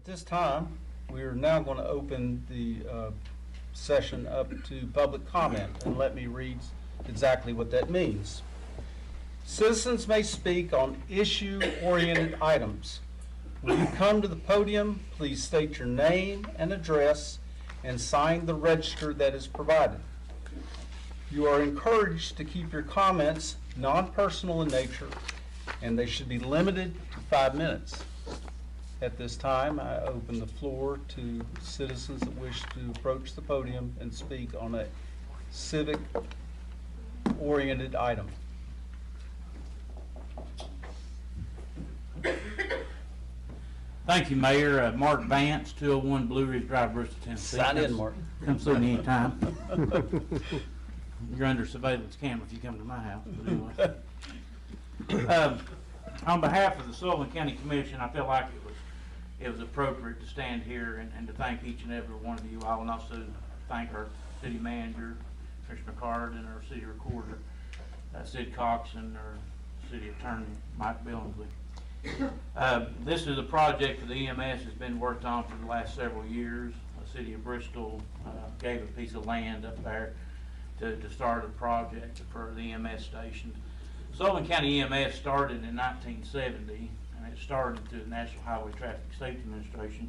At this time, we are now going to open the session up to public comment, and let me read exactly what that means. Citizens may speak on issue-oriented items. When you come to the podium, please state your name and address and sign the register that is provided. You are encouraged to keep your comments non-personal in nature, and they should be limited to 5 minutes. At this time, I open the floor to citizens that wish to approach the podium and speak on a civic-oriented item. Thank you, Mayor. Mark Vance, 201 Blue Ridge Drive, Bristol, Tennessee. Sign in, Mark. Come see me anytime. You're under surveillance camera if you come to my house. But anyway. On behalf of the Sullivan County Commission, I feel like it was appropriate to stand here and to thank each and every one of you all, and also thank our city manager, Commissioner Card, and our city recorder, Sid Cox, and our city attorney, Mike Billingsley. This is a project that the EMS has been worked on for the last several years. The city of Bristol gave a piece of land up there to start a project for the EMS station. Sullivan County EMS started in 1970, and it started through the National Highway Traffic Safety Administration.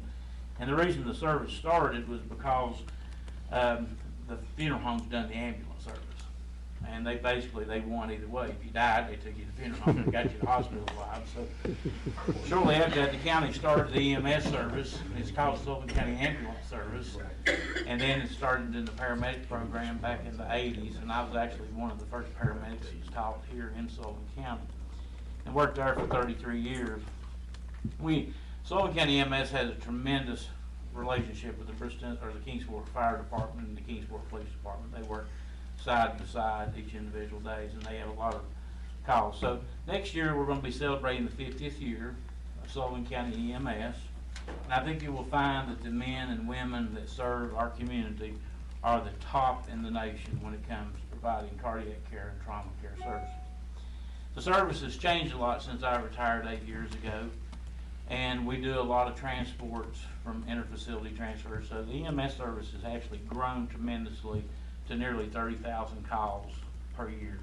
And the reason the service started was because the funeral homes done the ambulance service. And they won either way. If you died, they took you to the funeral home and got you to hospital alive. So shortly after that, the county started the EMS service. It's called Sullivan County Ambulance Service. And then it started in the paramedic program back in the 80s. And I was actually one of the first paramedics that was taught here in Sullivan County. And worked there for 33 years. Sullivan County EMS has a tremendous relationship with the Kingsport Fire Department and the Kingsport Police Department. They work side by side each individual days, and they have a lot of calls. So next year we're going to be celebrating the 50th year of Sullivan County EMS, and I think you will find that the men and women that serve our community are the top in the nation when it comes to providing cardiac care and trauma care services. The service has changed a lot since I retired 8 years ago, and we do a lot of transports from inter-facility transfers. So the EMS service has actually grown tremendously to nearly 30,000 calls per year,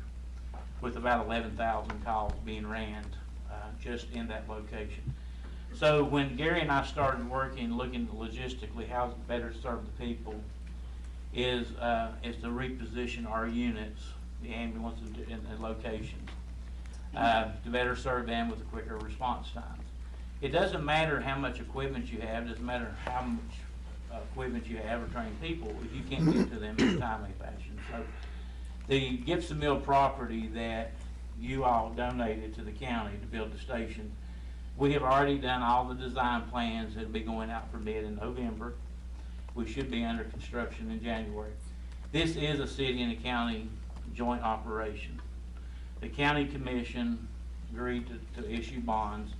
with about 11,000 calls being ran just in that location. So when Gary and I started working, looking logistically how to better serve the people, is to reposition our units, the ambulances in locations, to better serve them with a quicker response times. It doesn't matter how much equipment you have, it doesn't matter how much equipment you have or trained people if you can't get to them in a timely fashion. So the Gibson Mill property that you all donated to the county to build the station, we have already done all the design plans that will be going out for bid in November. We should be under construction in January. This is a city and a county joint operation. The county commission agreed to issue bonds,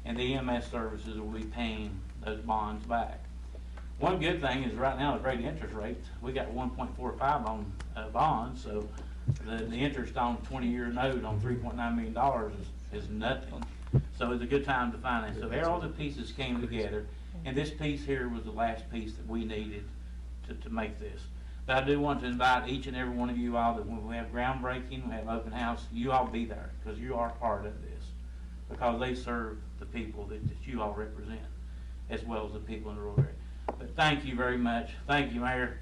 and the EMS services will be paying those bonds back. One good thing is right now the great interest rates. We got 1.45 on bonds, so the interest on a 20-year note on $3.9 million is nothing. So it's a good time to finance. So all the pieces came together, and this piece here was the last piece that we needed to make this. But I do want to invite each and every one of you all that when we have groundbreaking, we have open house, you all be there because you are part of this, because they serve the people that you all represent, as well as the people in the rural area. But thank you very much. Thank you, Mayor.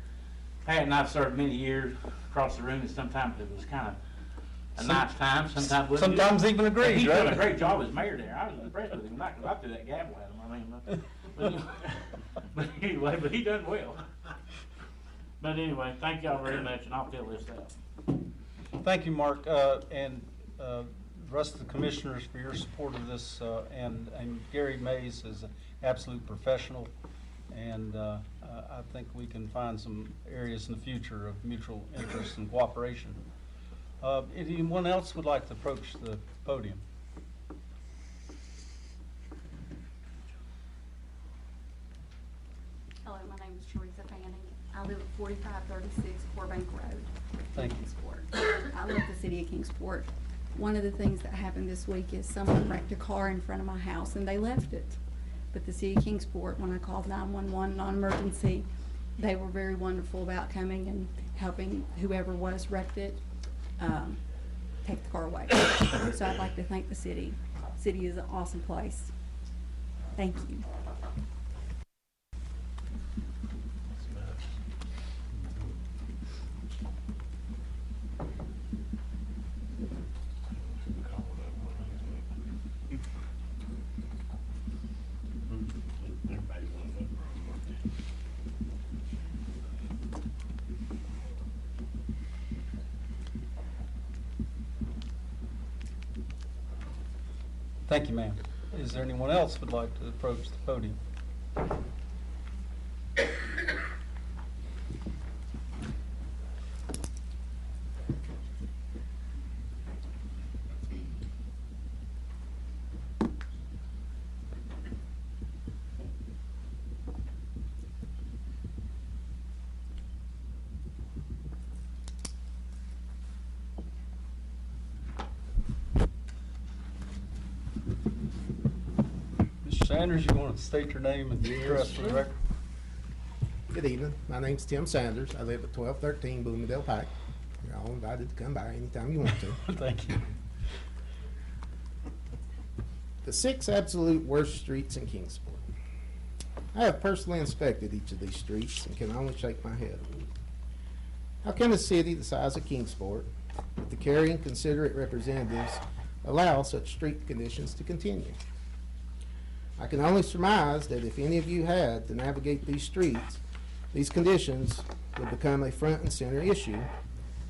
Pat and I've served many years across the room, and sometimes it was kind of a nice time. Sometimes even agreed. He's done a great job as mayor there. I was impressed with him. Not because I threw that gavel at him. I mean, but he done well. But anyway, thank y'all very much, and I'll fill this out. Thank you, Mark, and the rest of the commissioners for your support of this, and Gary Mays is an absolute professional, and I think we can find some areas in the future of mutual interest and cooperation. Anyone else would like to approach the podium? Hello, my name is Teresa Fanning. I live at 4536 Corbank Road. Thank you. Kingsport. I love the city of Kingsport. One of the things that happened this week is someone wrecked a car in front of my house and they left it. But the city of Kingsport, when I called 911 non-emergency, they were very wonderful about coming and helping whoever was wrecked it, take the car away. So I'd like to thank the city. City is an awesome place. Thank you. Thank you, ma'am. Is there anyone else who would like to approach the podium? Mr. Sanders, you want to state your name and address for the record? Good evening. My name's Tim Sanders. I live at 1213 Bloomingdale Pike. You're all invited to come by anytime you want to. Thank you. The 6 absolute worst streets in Kingsport. I have personally inspected each of these streets and can only shake my head. How can a city the size of Kingsport, with the caring, considerate representatives, allow such street conditions to continue? I can only surmise that if any of you had to navigate these streets, these conditions would become a front and center issue,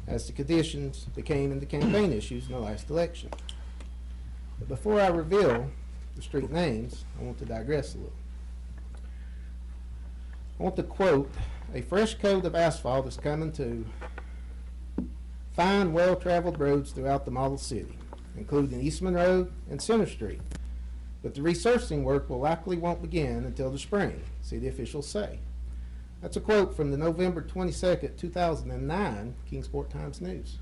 as the conditions became in the campaign issues in the last election. But before I reveal the street names, I want to digress a little. I want to quote, "A fresh coat of asphalt is coming to fine, well-traveled roads throughout the model city, including Eastman Road and Center Street. But the resurfacing work will likely won't begin until the spring," city officials say. That's a quote from the November 22nd, 2009 Kingsport Times News.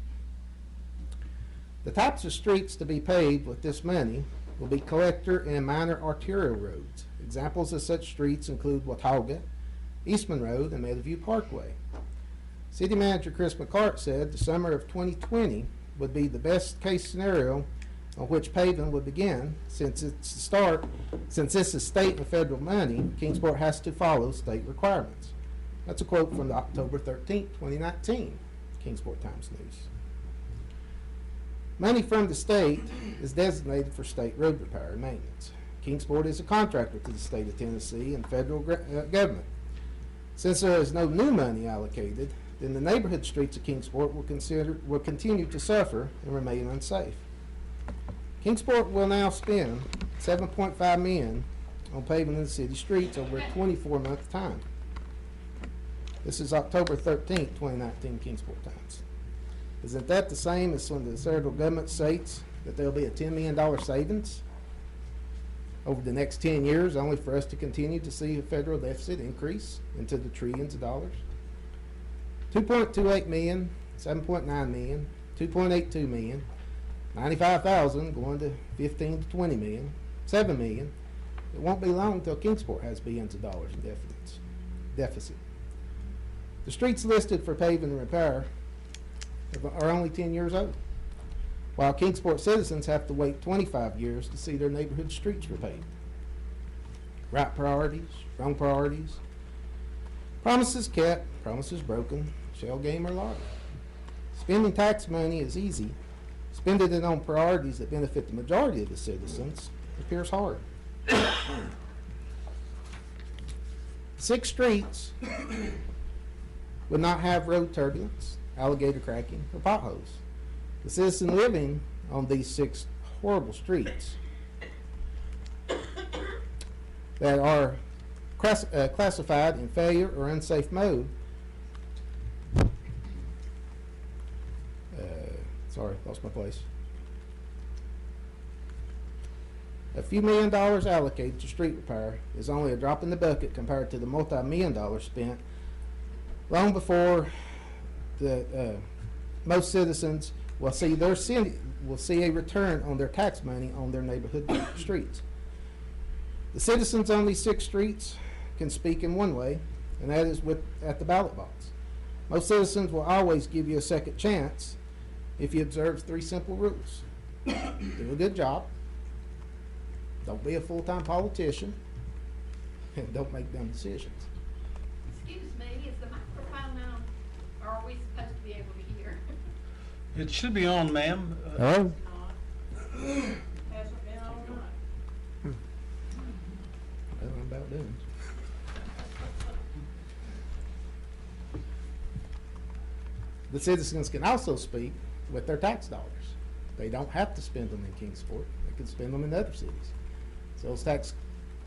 The types of streets to be paved with this money will be collector and minor arterial roads. Examples of such streets include Watauga, Eastman Road, and Meadowview Parkway. City Manager Chris McCart said the summer of 2020 would be the best case scenario on which paving would begin. Since this is state and federal money, Kingsport has to follow state requirements. That's a quote from the October 13th, 2019 Kingsport Times News. Money from the state is designated for state road repair and maintenance. Kingsport is a contractor to the state of Tennessee and federal government. Since there is no new money allocated, then the neighborhood streets of Kingsport will continue to suffer and remain unsafe. Kingsport will now spend $7.5 million on paving the city streets over a 24-month time. This is October 13th, 2019 Kingsport Times. Isn't that the same as when the federal government states that there'll be a $10 million savings over the next 10 years, only for us to continue to see a federal deficit increase into the trillions of dollars? 2.28 million, 7.9 million, 2.82 million, 95,000 going to 15 to 20 million, 7 million. It won't be long until Kingsport has billions of dollars in deficit. The streets listed for paving and repair are only 10 years old, while Kingsport citizens have to wait 25 years to see their neighborhood streets repaved. Right priorities, wrong priorities, promises kept, promises broken, shell game or lottery. Spending tax money is easy. Spending it on priorities that benefit the majority of the citizens appears hard. 6 streets would not have road turbulence, alligator cracking, or potholes. The citizen living on these 6 horrible streets that are classified in failure or unsafe mode. Sorry, lost my place. A few $1 million allocated to street repair is only a drop in the bucket compared to the multi-million dollars spent long before the most citizens will see a return on their tax money on their neighborhood streets. The citizens on these 6 streets can speak in one way, and that is at the ballot box. Most citizens will always give you a second chance if you observe 3 simple rules. Do a good job. Don't be a full-time politician. And don't make dumb decisions. Excuse me, is the microphone on, or are we supposed to be able to hear? It should be on, ma'am. Hello? Hasn't been all night. Well, I'm about done. The citizens can also speak with their tax dollars. They don't have to spend them in Kingsport. They can spend them in other cities. Sales tax,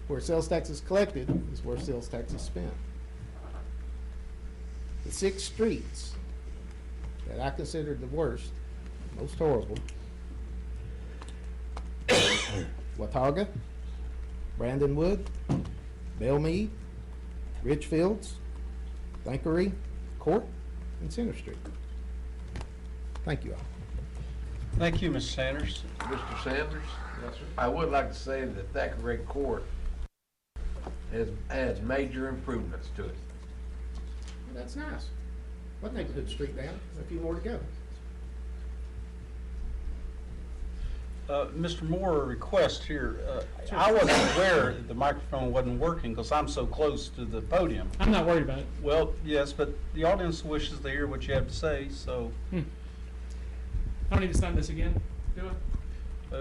where sales tax is collected is where sales tax is spent. The 6 streets that I consider the worst, most horrible, Watauga, Brandonwood, Bellmead, Ridgefields, Thankery, Court, and Center Street. Thank you all. Thank you, Ms. Sanders. Mr. Sanders? Yes, sir. I would like to say that Thackeray Court has major improvements to it. That's nice. What neighborhood street down? A few more to go. Mr. Moore, a request here. I wasn't aware that the microphone wasn't working because I'm so close to the podium. I'm not worried about it. Well, yes, but the audience wishes to hear what you have to say, so I don't need to sign this again, do I?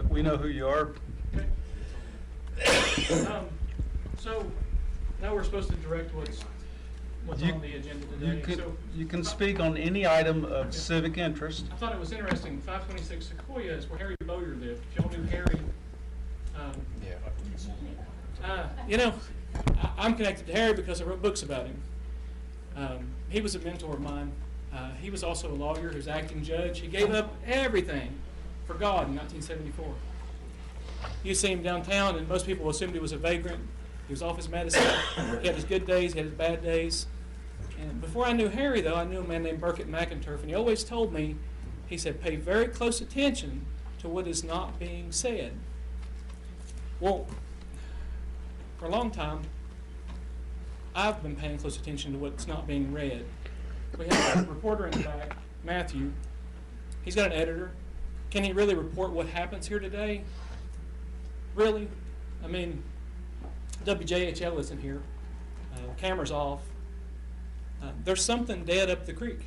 we know who you are. Okay. So now we're supposed to direct what's You- on the agenda You today. can, So you can speak on any item of civic interest. I thought it was interesting. 526 Sequoia is where Harry Bowyer lived. If y'all knew Harry, you know, I'm connected to Harry because I wrote books about him. He was a mentor of mine. He was also a lawyer. He was acting judge. He gave up everything for God in 1974. You see him downtown, and most people assumed he was a vagrant. He was off his medicine. He had his good days. He had his bad days. And before I knew Harry, though, I knew a man named Burkett McInturf, and he always told me, he said, pay very close attention to what is not being said. Well, for a long time, I've been paying close attention to what's not being read. We have a reporter in the back, Matthew. He's got an editor. Can he really report what happens here today? Really? I mean, WJHL isn't here. Camera's off. There's something dead up the creek.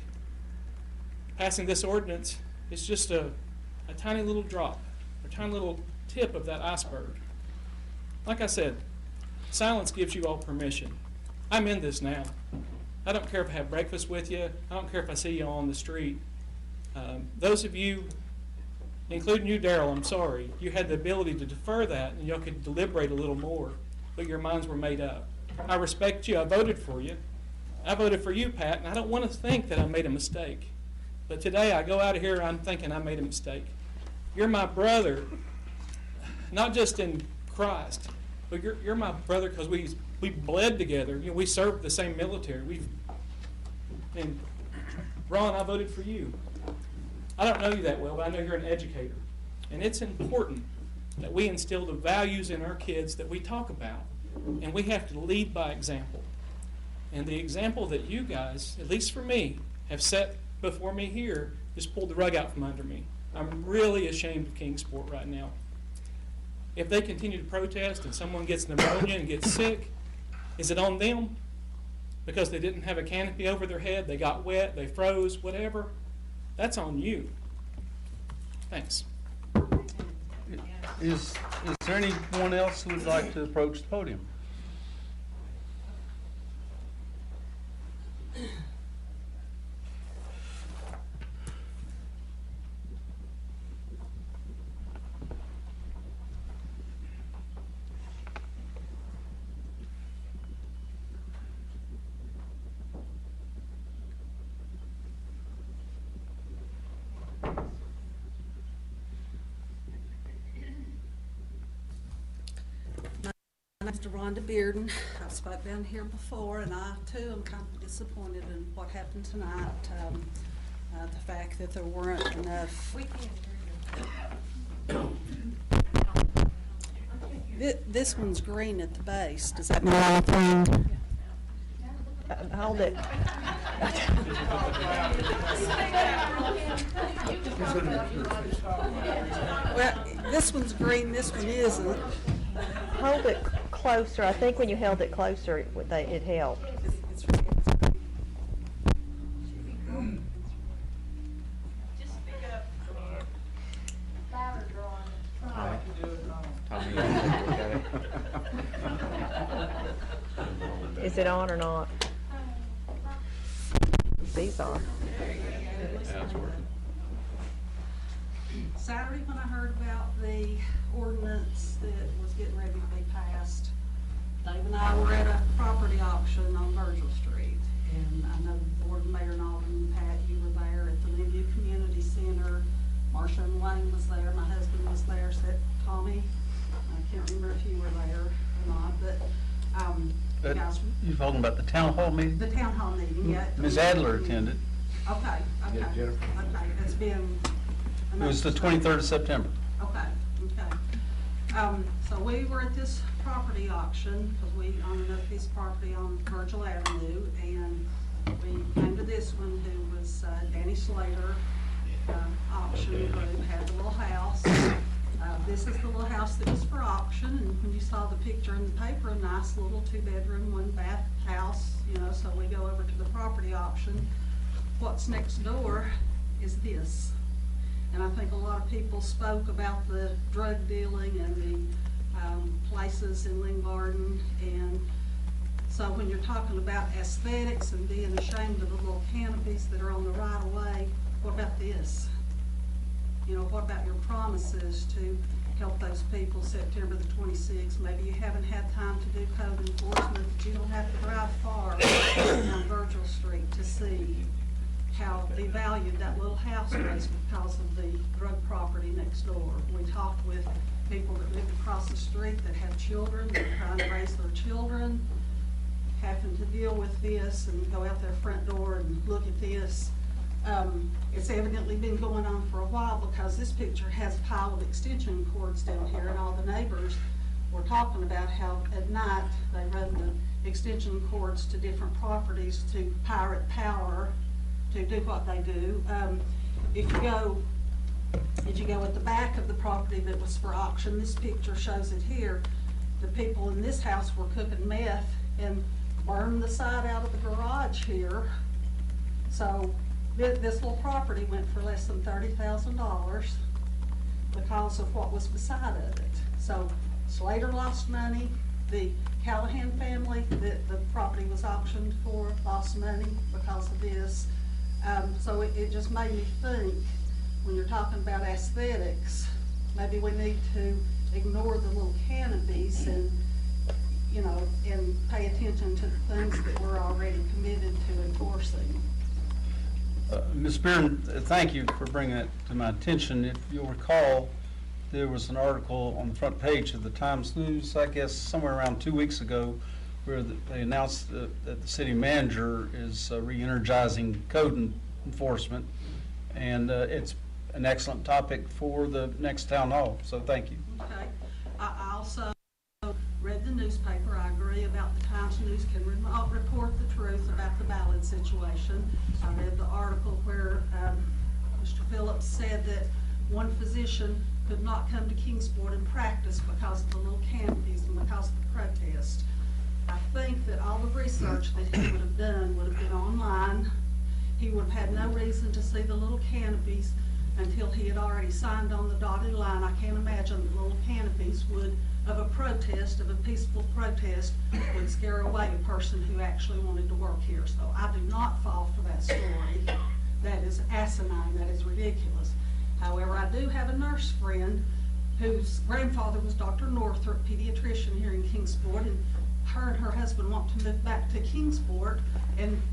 Passing this ordinance is just a tiny little drop, a tiny little tip of that iceberg. Like I said, silence gives you all permission. I'm in this now. I don't care if I have breakfast with you. I don't care if I see you on the street. Those of you, including you, Darrell, I'm sorry, you had the ability to defer that and y'all could deliberate a little more, but your minds were made up. I respect you. I voted for you. I voted for you, Pat, and I don't want to think that I made a mistake. But today I go out of here, I'm thinking I made a mistake. You're my brother, not just in Christ, but you're my brother because we bled together. You know, we served the same military. And Ron, I voted for you. I don't know you that well, but I know you're an educator. And it's important that we instill the values in our kids that we talk about. And we have to lead by example. And the example that you guys, at least for me, have set before me here just pulled the rug out from under me. I'm really ashamed of Kingsport right now. If they continue to protest and someone gets pneumonia and gets sick, is it on them? Because they didn't have a canopy over their head, they got wet, they froze, whatever. That's on you. Thanks. Is there anyone else who would like to approach the podium? My name's Rhonda Bearden. I've spoke down here before, and I too am kind of disappointed in what happened tonight. The fact that there weren't enough. We can't hear you. This one's green at the base. Does that mean anything? Hold it. Well, this one's green, this one isn't. Hold it closer. I think when you held it closer, it helped. It's Just speak up. Louder, drawing. Is it on or not? These are. Saturday, when I heard about the ordinance that was getting ready to be passed, Dave and I were at a property auction on Virgil Street. And I know the board, Mayor Alden, Pat, you were there at the Linview Community Center. Marsha and Wayne was there, my husband was there, so Tommy, I can't remember if you were there or not, but, you guys, You're talking about the town hall meeting? the town hall meeting, yeah. Ms. Adler attended. Okay, okay. Yeah, Jennifer. Okay, it's been. It was the 23rd of September. Okay, okay. So we were at this property auction, because we own another piece of property on Virgil Avenue, and we came to this one who was Danny Slater, auction group, had the little house. This is the little house that was for auction, and when you saw the picture in the paper, a nice little 2-bedroom, 1-bath house, you know, so we go over to the property auction. What's next door is this. And I think a lot of people spoke about the drug dealing and the places in Linggarden. And so when you're talking about aesthetics and being ashamed of the little canopies that are on the right of way, what about this? You know, what about your promises to help those people September the 26th? Maybe you haven't had time to do code enforcement, but you don't have to drive far down Virgil Street to see how devalued that little house was because of the drug property next door. We talked with people that lived across the street that have children, that are trying to raise their children, having to deal with this and go out their front door and look at this. It's evidently been going on for a while because this picture has a pile of extension cords down here, and all the neighbors were talking about how at night they run the extension cords to different properties to pirate power to do what they do. If you go at the back of the property that was for auction, this picture shows it here. The people in this house were cooking meth and burned the side out of the garage here. So this little property went for less than $30,000 because of what was beside of it. So Slater lost money. The Callahan family that the property was auctioned for lost money because of this. So it just made me think, when you're talking about aesthetics, maybe we need to ignore the little canopies and, you know, and pay attention to the things that we're already committed to enforcing. Ms. Spearn, thank you for bringing that to my attention. If you'll recall, there was an article on the front page of the Times News, I guess somewhere around 2 weeks ago, where they announced that the city manager is re-energizing code enforcement. And it's an excellent topic for the next town hall, so thank you. Okay. I also read the newspaper. I agree about the Times News can not report the truth about the Ballad situation. I read the article where Mr. Phillips said that one physician could not come to Kingsport and practice because of the little canopies and because of the protest. I think that all the research that he would have done would have been online. He would have had no reason to see the little canopies until he had already signed on the dotted line. I can't imagine the little canopies of a protest, of a peaceful protest, would scare away a person who actually wanted to work here. So I do not fall for that story. That is asinine, that is ridiculous. However, I do have a nurse friend whose grandfather was Dr. Northrop, pediatrician here in Kingsport, and her husband want to move back to Kingsport,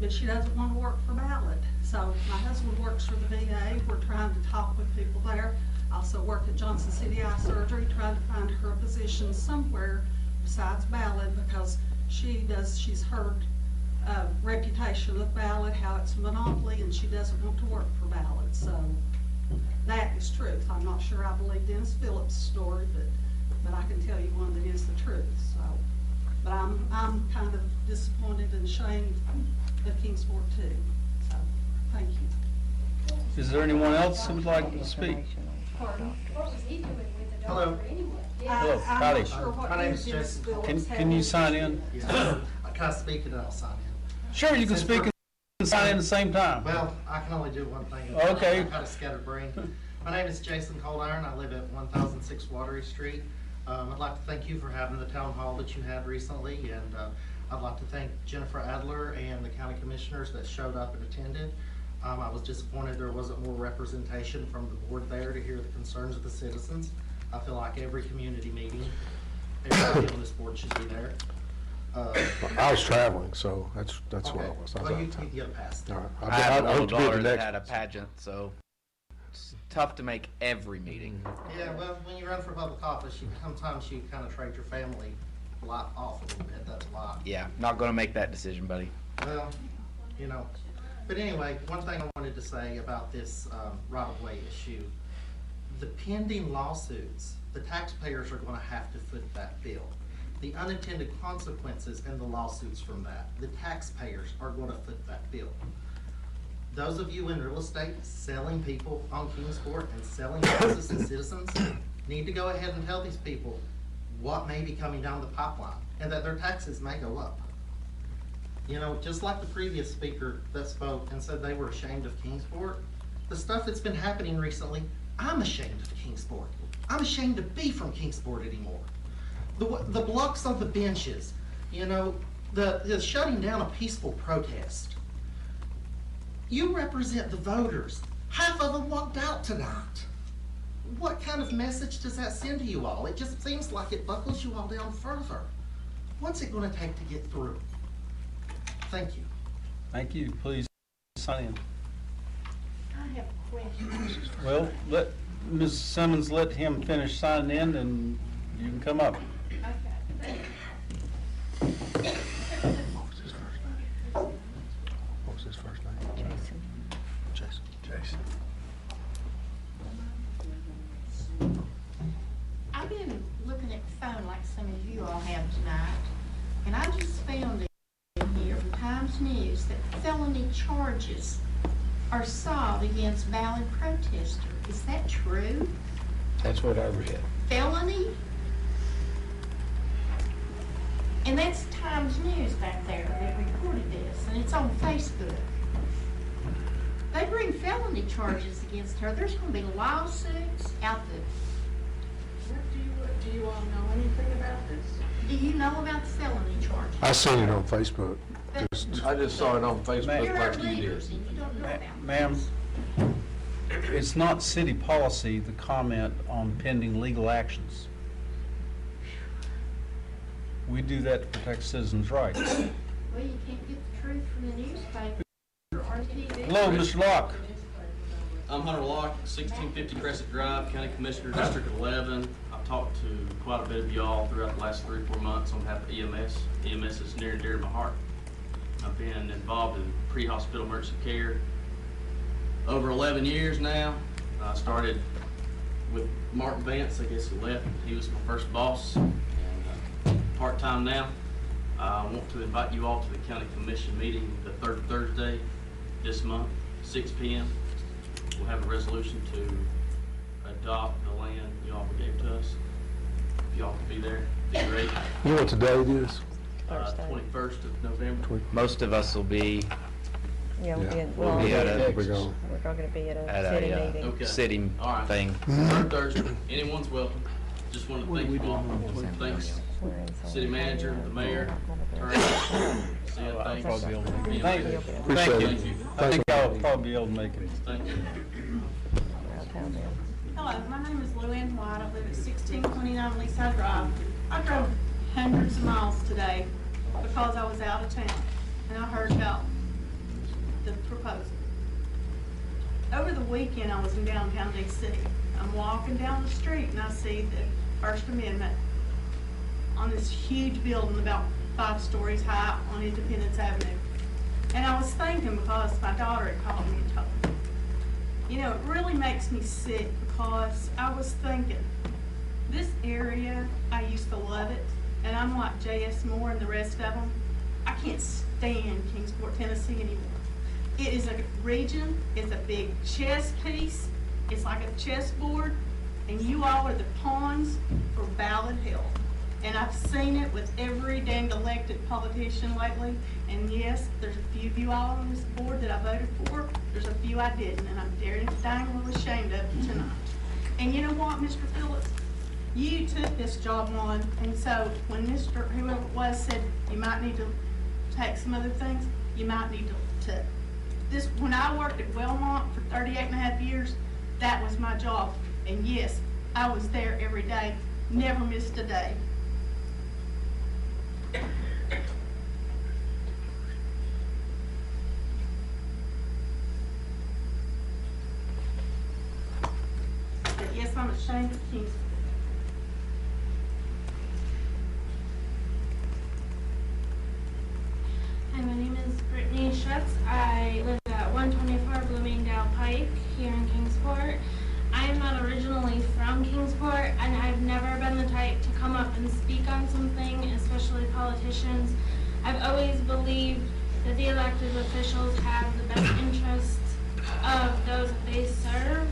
but she doesn't want to work for Ballad. So my husband works for the B.M.A. We're trying to talk with people there. I also work at Johnson City Eye Surgery, trying to find her a position somewhere besides Ballad, because she's heard reputation of Ballad, how it's a monopoly, and she doesn't want to work for Ballad. So that is truth. I'm not sure I believe Dennis Phillips' story, but but I can tell you one that is the truth, so. But I'm kind of disappointed and ashamed of Kingsport too, so, thank you. Is there anyone else who would like to speak? Pardon? What was he doing with the Hello. doctor anyway? Hello, I'm howdy. not sure what My name his is Jason. Phillips Can you had. sign in? Yeah. Can I speak and then I'll sign in? Sure, you can speak and sign in at the same time. Well, I can only do one thing. Okay. I'm kind of scatterbrained. My name is Jason Coldiron. I live at 1006 Watery Street. I'd like to thank you for having the town hall that you had recently, and I'd like to thank Jennifer Adler and the county commissioners that showed up and attended. I was disappointed there wasn't more representation from the board there to hear the concerns of the citizens. I feel like every community meeting, everybody on this board should be there. I was traveling, so that's what Okay. I was. I was Well, out you of can town. get a pass. All right. I have a little hope to be at the daughter that next had a one. pageant, so it's tough to make every meeting. Yeah, well, when you run for public office, sometimes you kind of trade your family life off a little bit, that's a lot. Yeah, not gonna make that decision, buddy. Well, you know, but anyway, one thing I wanted to say about this right-of-way issue, the pending lawsuits, the taxpayers are gonna have to foot that bill. The unintended consequences and the lawsuits from that, the taxpayers are gonna foot that bill. Those of you in real estate selling people on Kingsport and selling houses and citizens need to go ahead and tell these people what may be coming down the pipeline and that their taxes may go up. You know, just like the previous speaker that spoke and said they were ashamed of Kingsport, the stuff that's been happening recently, I'm ashamed of Kingsport. I'm ashamed to be from Kingsport anymore. The blocks on the benches, you know, the shutting down a peaceful protest. You represent the voters. Half of them walked out tonight. What kind of message does that send to you all? It just seems like it buckles you all down further. What's it gonna take to get through? Thank you. Thank you. Please sign in. I have a question. Well, let Ms. Simmons let him finish signing in, and you can come up. Okay. What was his first name? Jason. Jason. I've been looking at the phone like some of you all have tonight, and I just found it in here from Times News that felony charges are sought against Ballad protester. Is that true? That's what I read. Felony? And that's Times News back there that reported this, and it's on Facebook. They bring felony charges against her. There's gonna be lawsuits out the. Do you all know anything about this? Do you know about the felony charges? I seen it on Facebook. Just, I just saw it on Facebook You're our like you did. leaders, and you don't know about Ma'am, it's not city policy to comment on pending legal actions. We do that to protect citizens' rights. Well, you can't get the truth from the newspaper or TV. Hello, Mr. Locke. I'm Hunter Locke, 1650 Crescent Drive, County Commissioner, District 11. I've talked to quite a bit of y'all throughout the last 3 or 4 months on behalf of EMS. EMS is near and dear to my heart. I've been involved in pre-hospital emergency care over 11 years now. I started with Martin Vance, I guess he left. He was my first boss, and part-time now. I want to invite you all to the County Commission meeting the third Thursday this month, 6 p.m. We'll have a resolution to adopt the land you all gave to us. If y'all could be there, it'd be great. you know what today it is? 21st of November. Most of us will be Yeah, we'll be, Yeah. in- We'll well, be at a- We're going. we're gonna be at at a city a meeting. Okay. city All right. thing. Third Thursday, anyone's welcome. Just want to thank you all. Thanks, We're in San city manager, Antonio. the mayor, We're attorney, Sid, thanks. Probably be able to make it. Being Thank here. you. Appreciate Thank it. you. I think I'll probably be able to make it. Thank you. out of town then. Hello, my name is Luann White. I live at 1629 Leaside Drive. I drove hundreds of miles today because I was out of town and I heard about the proposal. Over the weekend, I was in downtown DC. I'm walking down the street and I see the First Amendment on this huge building about 5 stories high on Independence Avenue. And I was thinking because my daughter had called me and told me. You know, it really makes me sick because I was thinking, this area I'm like J.S. Moore and the rest of them, I can't stand Kingsport, Tennessee anymore. It is a region, it's a big chess piece, it's like a chessboard, and you all are the pawns for Ballad Hill. And I've seen it with every dang elected politician lately, and yes, there's a few of you all on this board that I voted for, there's a few I didn't, and I'm very dang well ashamed of it tonight. And you know what, Mr. Phillips? You took this job on, and so when Mr. whoever it was said you might need to take some other things, you might need to this, when I worked at Wellmont for 38.5 years, that was my job. And yes, I was there every day, never missed a day. But yes, I'm ashamed of Kingsport. Hi, my name is Brittany Schutz. I live at 124 Bloomingdale Pike here in Kingsport. I am not originally from Kingsport, and I've never been the type to come up and speak on something, especially politicians. I've always believed that the elected officials have the best interests of those that they serve.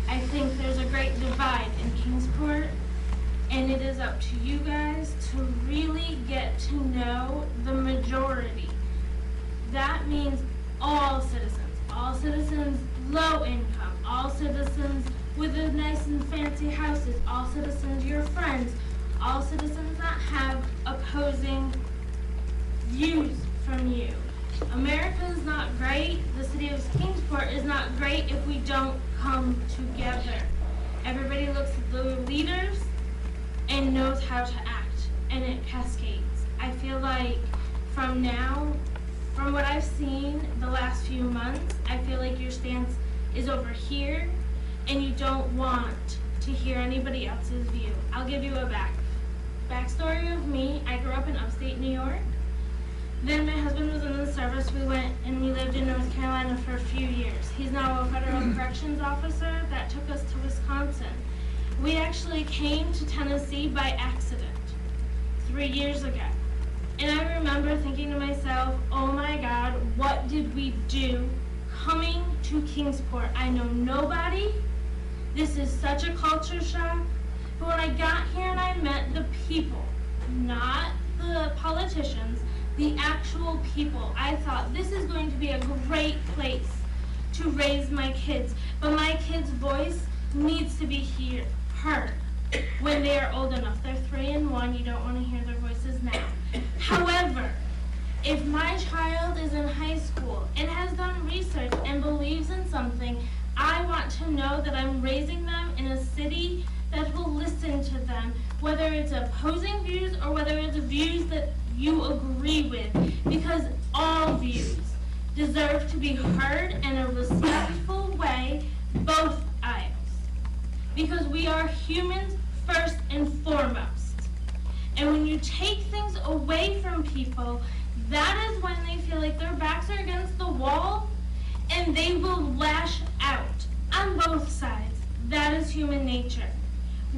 I think there's a great divide in Kingsport, and it is up to you guys to really get to know the majority. That means all citizens low income, all citizens with the nice and fancy houses, all citizens your friends, all citizens that have opposing views from you. America is not great, the city of Kingsport is not great if we don't come together. Everybody looks at the leaders and knows how to act, and it cascades. I feel like from what I've seen the last few months, I feel like your stance is over here, and you don't want to hear anybody else's view. I'll give you a backstory of me. I grew up in upstate New York. Then my husband was in the service. We went and we lived in North Carolina for a few years. He's now a federal corrections officer that took us to Wisconsin. We actually came to Tennessee by accident 3 years ago. And I remember thinking to myself, oh my God, what did we do coming to Kingsport? I know nobody. This is such a culture shock. But when I got here and I met the people, not the politicians, the actual people, I thought this is going to be a great place to raise my kids. But my kids' voice needs to be heard when they are old enough. They're 3 and 1. You don't want to hear their voices now. However, if my child is in high school and has done research and believes in something, I want to know that I'm raising them in a city that will listen to them, whether it's opposing views or whether it's views that you agree with, because all views deserve to be heard in a respectful way, both aisles. Because we are humans first and foremost. And when you take things away from people, that is when they feel like their backs are against the wall and they will lash out on both sides. That is human nature.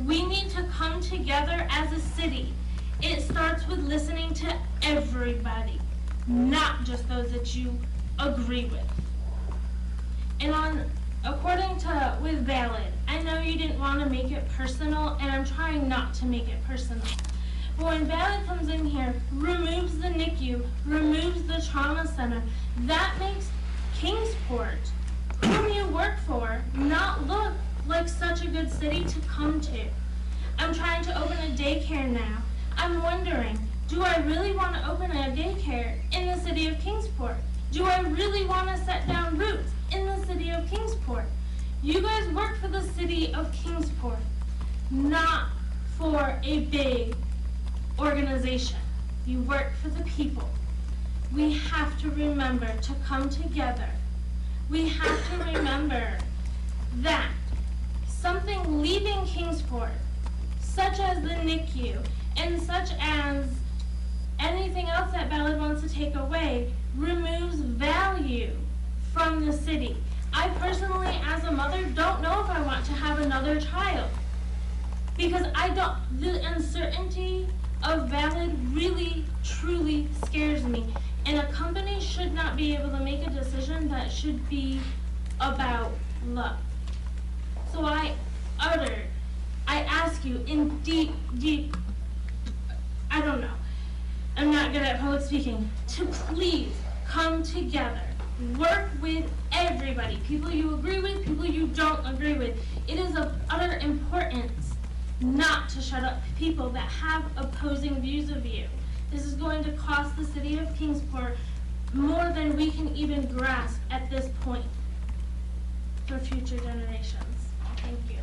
We need to come together as a city. It starts with listening to everybody, not just those that you agree with. And according to with Ballad, I know you didn't want to make it personal, and I'm trying not to make it personal. But when Ballad comes in here, removes the NICU, removes the trauma center, that makes Kingsport, whom you work for, not look like such a good city to come to. I'm trying to open a daycare now. I'm wondering, do I really want to open a daycare in the city of Kingsport? Do I really want to set down roots in the city of Kingsport? You guys work for the city of Kingsport, not for a big organization. You work for the people. We have to remember to come together. We have to remember that something leaving Kingsport, such as the NICU, and such as anything else that Ballad wants to take away, removes value from the city. I personally, as a mother, don't know if I want to have another child. Because the uncertainty of Ballad really, truly scares me. And a company should not be able to make a decision that should be about love. So I ask you in deep, I don't know, I'm not good at public speaking, to please come together, work with everybody, people you agree with, people you don't agree with. It is of utter importance not to shut up people that have opposing views of you. This is going to cost the city of Kingsport more than we can even grasp at this point for future generations. Thank you.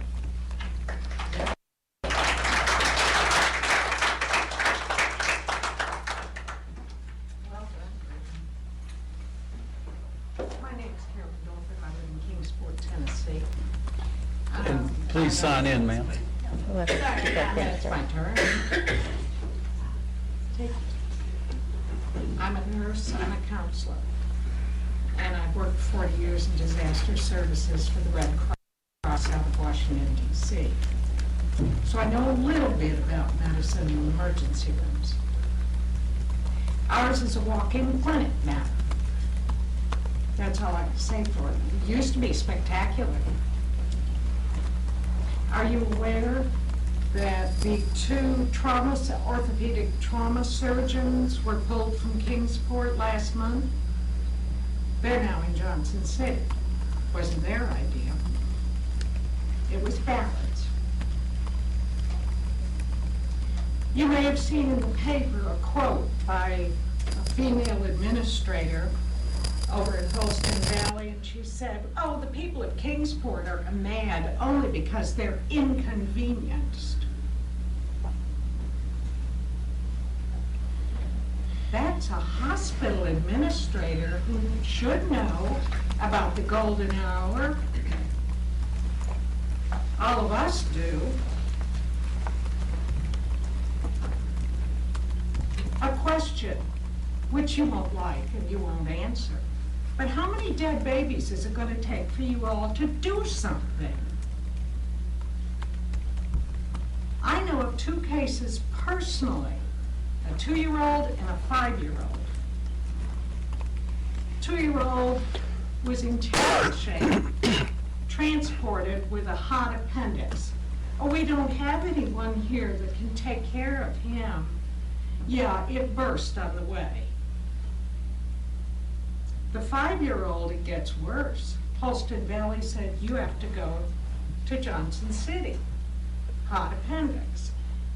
My name is Carolyn Dorford. I live in Kingsport, Tennessee. And please sign in, ma'am. It's my turn. I'm a nurse, I'm a counselor, and I've worked 40 years in disaster services for the Red Cross out of Washington, D.C. So I know a little bit about medicine and emergency rooms. Ours is a walk-in clinic now. That's all I can say for it. It used to be spectacular. Are you aware that the two orthopedic trauma surgeons were pulled from Kingsport last month? They're now in Johnson City. Wasn't their idea. It was Ballad's. You may have seen in the paper a quote by a female administrator over at Holston Valley, and she said, "Oh, the people of Kingsport are mad only because they're inconvenienced." That's a hospital administrator who should know about the golden hour. All of us do. A question, which you won't like and you won't answer. But how many dead babies is it going to take for you all to do something? I know of two cases personally, a 2-year-old and a 5-year-old. 2-year-old was in terrible shape, transported with a hot appendix. Oh, we don't have anyone here that can take care of him. Yeah, it burst on the way. The 5-year-old, it gets worse. Holston Valley said, you have to go to Johnson City. Hot appendix.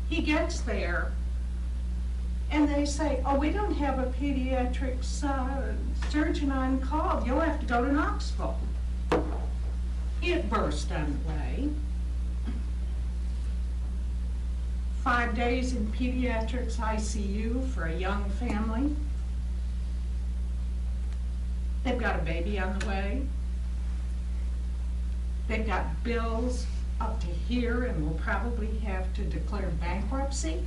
He gets there, and they say, oh, we don't have a pediatric surgeon on call. You'll have to go to Knoxville. It burst on the way. 5 days in pediatrics ICU for a young family. They've got a baby on the way. They've got bills up to here and will probably have to declare bankruptcy.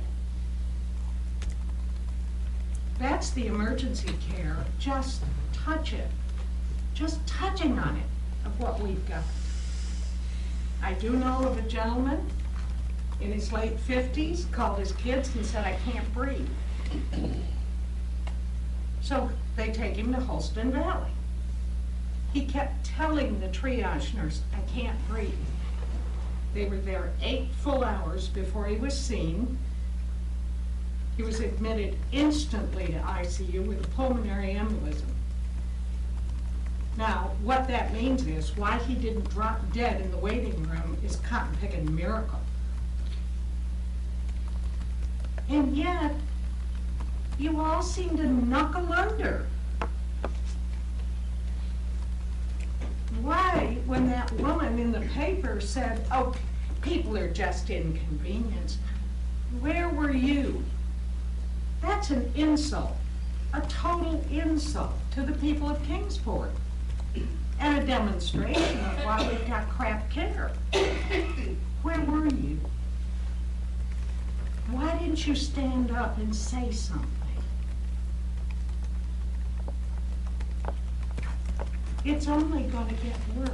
That's the emergency care. Just touch it. Just touching on it of what we've got. I do know of a gentleman in his late 50s, called his kids and said, I can't breathe. So they take him to Holston Valley. He kept telling the triage nurse, I can't breathe. They were there 8 full hours before he was seen. He was admitted instantly to ICU with a pulmonary embolism. Now, what that means is why he didn't drop dead in the waiting room is cotton-picking miracle. And yet, you all seem to knuckle under. Why, when that woman in the paper said, oh, people are just inconvenienced, where were you? That's an insult, a total insult to the people of Kingsport, and a demonstration of why we've got crap care. Where were you? Why didn't you stand up and say something? It's only going to get worse.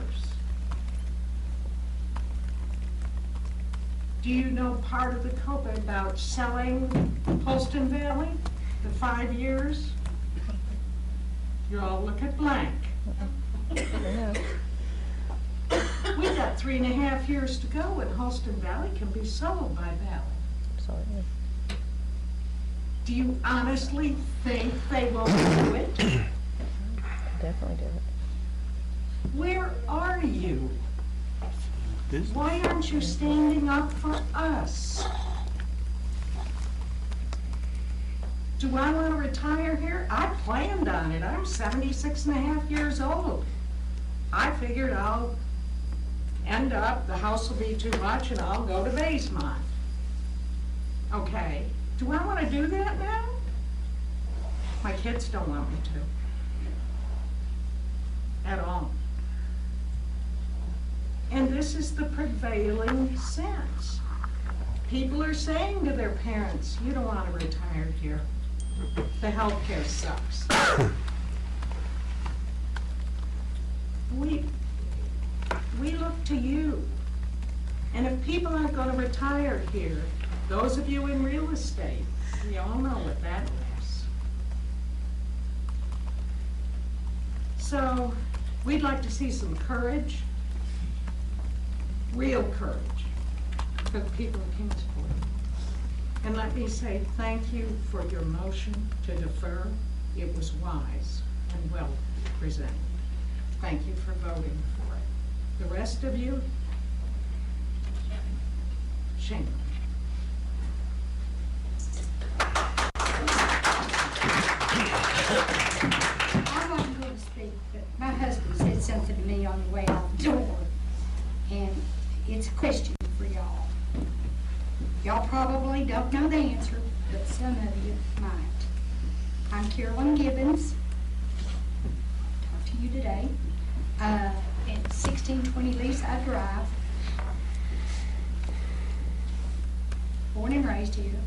Do you know part of the code about selling Holston Valley, the 5 years? You all look at blank. We've got 3.5 years to go and Holston Valley can be sold by Ballad. Do you honestly think they will do it? Definitely do it. Where are you? Why aren't you standing up for us? Do I want to retire here? I planned on it. I'm 76.5 years old. I figured I'll end up, the house will be too much and I'll go to Basemont. Okay, do I want to do that now? My kids don't want me to. At all. And this is the prevailing sense. People are saying to their parents, you don't want to retire here. The healthcare sucks. We look to you. And if people aren't going to retire here, those of you in real estate, you all know what that is. So we'd like to see some courage, real courage, for the people of Kingsport. And let me say thank you for your motion to defer. It was wise and well presented. Thank you for voting for it. The rest of you, shame. I wasn't going to speak, but my husband said something to me on the way out the door, and it's a question for y'all. Y'all probably don't know the answer, but some of you might. I'm Carolyn Gibbons. Talk to you today. At 1620 Leaside Drive. Born and raised here.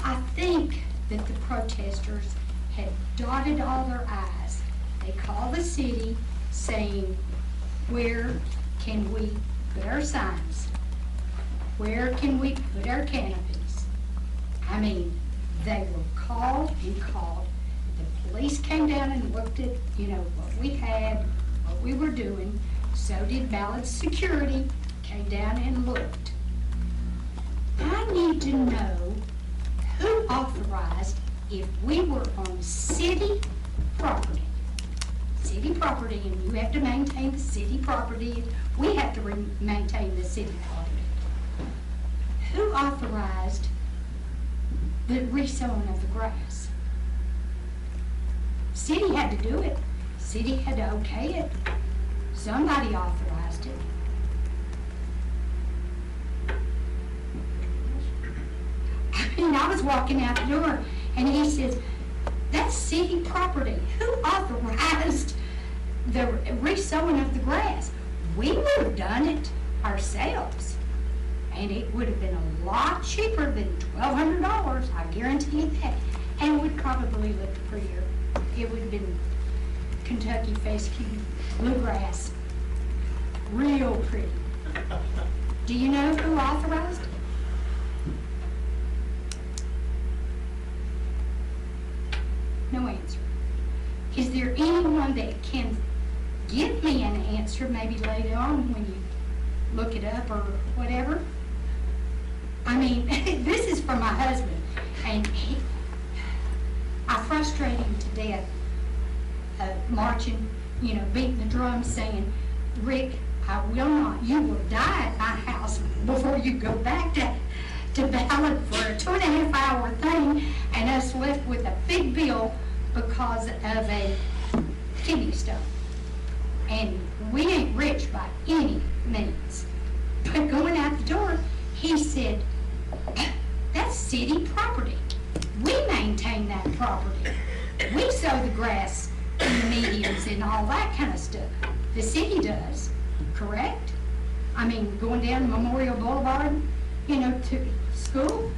I think that the protesters had dotted all their I's. They called the city saying, where can we put our signs? Where can we put our canopies? I mean, they were called and called. The police came down and looked at, what we had, what we were doing. So did Ballad's security, came down and looked. I need to know who authorized if we were on city property. City property, and you have to maintain the city property. We have to maintain the city property. Who authorized the resowing of the grass? City had to do it. City had to okay it. Somebody authorized it. I mean, I was walking out the door, and he says, that's city property. Who authorized the resowing of the grass? We would have done it ourselves. And it would have been a lot cheaper than $1,200, I guarantee you that. And it would probably look prettier. It would have been Kentucky fescue bluegrass. Real pretty. Do you know who authorized it? No answer. Is there anyone that can give me an answer maybe later on when you look it up or whatever? I mean, this is for my husband, and I frustrate him to death, marching, beating the drum, saying, Rick, I will not, you will die at my house before you go back to Ballad for a 2.5-hour thing, and us left with a big bill because of a kidney stone. And we ain't rich by any means. But going out the door, he said, that's city property. We maintain that property. We sow the grass and the mediums and all that kind of stuff. The city does, correct? I mean, going down Memorial Boulevard, to school,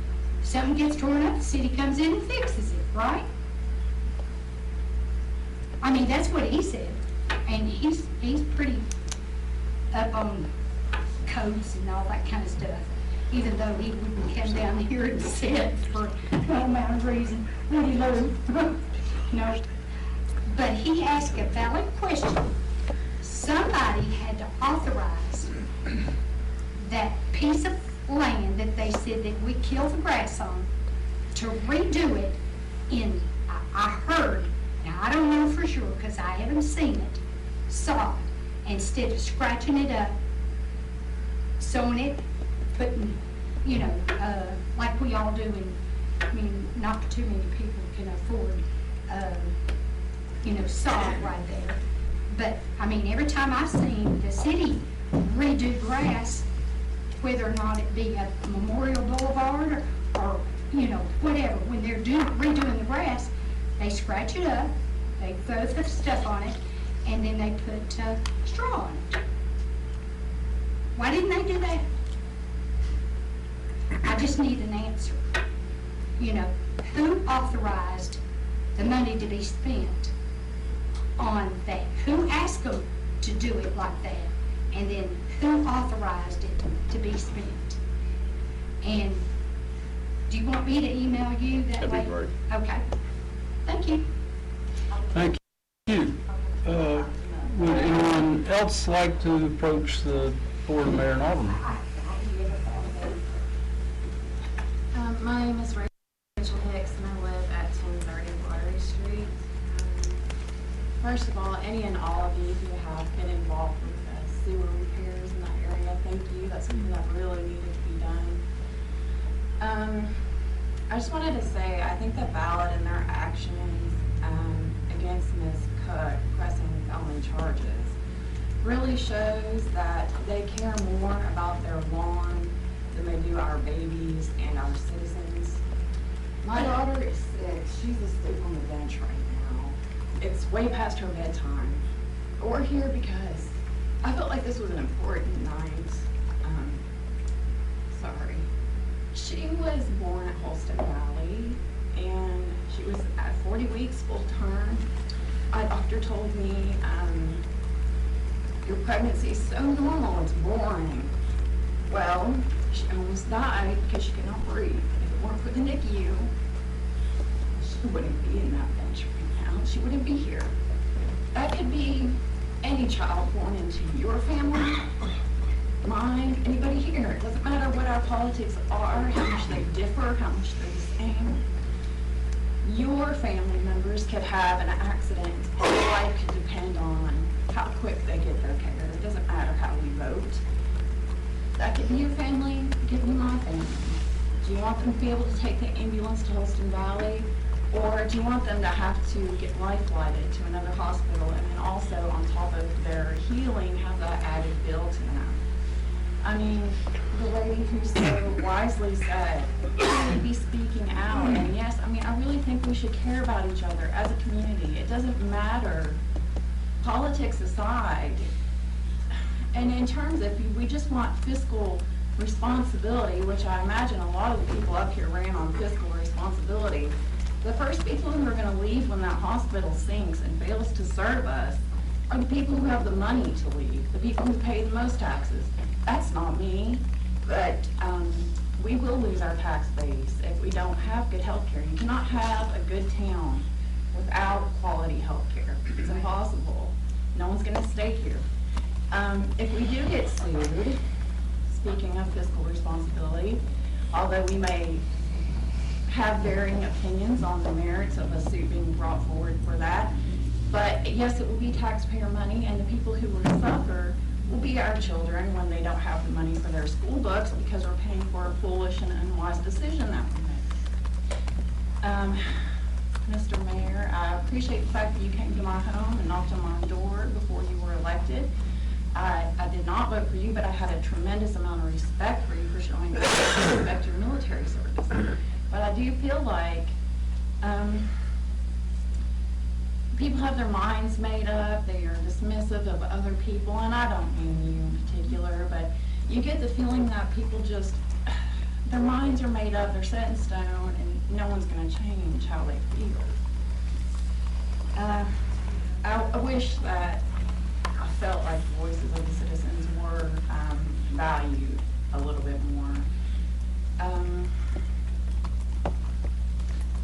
something gets torn up, the city comes in and fixes it, right? I mean, that's what he said. And he's pretty up on codes and all that kind of stuff, even though he wouldn't come down here and sit for no amount of reason. Really low. No. But he asked a valid question. Somebody had to authorize that piece of land that they said that we killed the grass on to redo it in, I heard, now I don't know for sure because I haven't seen it, saw it, instead of scratching it up, sewing it, putting, you know, like we all do, and I mean, not too many people can afford, you know, sod right there. But, I mean, every time I've seen the city redo grass, whether or not it be a Memorial Boulevard or you know, whatever, when they're redoing the grass, they scratch it up, they throw the stuff on it, and then they put straw on it. Why didn't they do that? I just need an answer. You know, who authorized the money to be spent on that? Who asked them to do it like that? And then who authorized it to be spent? And do you want me to email you that way? That'd be great. Okay. Thank you. Thank you. Would anyone else like to approach the Board of Mayor and Alderman? My name is Rachel Hicks, and I live at 1030 Watery Street. First of all, any and all of you who have been involved with sewer repairs in that area, thank you. That's something that really needed to be done. I just wanted to say, I think the Ballad and their actions against Ms. Cook pressing felony charges really shows that they care more about their lawn than they do our babies and our citizens. My daughter is sick. She's asleep on the bench right now. It's way past her bedtime. But we're here because I felt like this was an important night. Sorry. She was born at Holston Valley, and she was at 40 weeks full term. My doctor told me, your pregnancy is so normal, it's boring. Well, she almost died because she could not breathe. If it weren't for the NICU, she wouldn't be in that bench right now. She wouldn't be here. That could be any child born into your family, mine, anybody here. It doesn't matter what our politics are, how much they differ, how much they're the same. Your family members could have an accident and their life could depend on how quick they get their care. It doesn't matter how we vote. That could be your family, it could be my family. Do you want them to be able to take the ambulance to Holston Valley? Or do you want them to have to get life-flighted to another hospital and then also on top of their healing have that added bill to them? I mean, the lady who so wisely said, we should be speaking out. And yes, I mean, I really think we should care about each other as a community. It doesn't matter, politics aside. And in terms of, we just want fiscal responsibility, which I imagine a lot of the people up here ran on fiscal responsibility. The first people who are going to leave when that hospital sinks and fails to serve us are the people who have the money to leave, the people who pay the most taxes. That's not me, but we will lose our tax base if we don't have good health care. You cannot have a good town without quality health care. It's impossible. No one's going to stay here. If we do get sued, speaking of fiscal responsibility, although we may have varying opinions on the merits of a suit being brought forward for that, but yes, it will be taxpayer money, and the people who will suffer will be our children when they don't have the money for their school books because we're paying for a foolish and unwise decision that we made. Mr. Mayor, I appreciate the fact that you came to my home and knocked on my door before you were elected. I did not vote for you, but I had a tremendous amount of respect for you for showing respect to your military service. But I do feel like people have their minds made up, they are dismissive of other people, and I don't mean you in particular, but you get the feeling that people just, their minds are made up, they're set in stone, and no one's going to change how they feel. I wish that I felt like the voices of the citizens were valued a little bit more.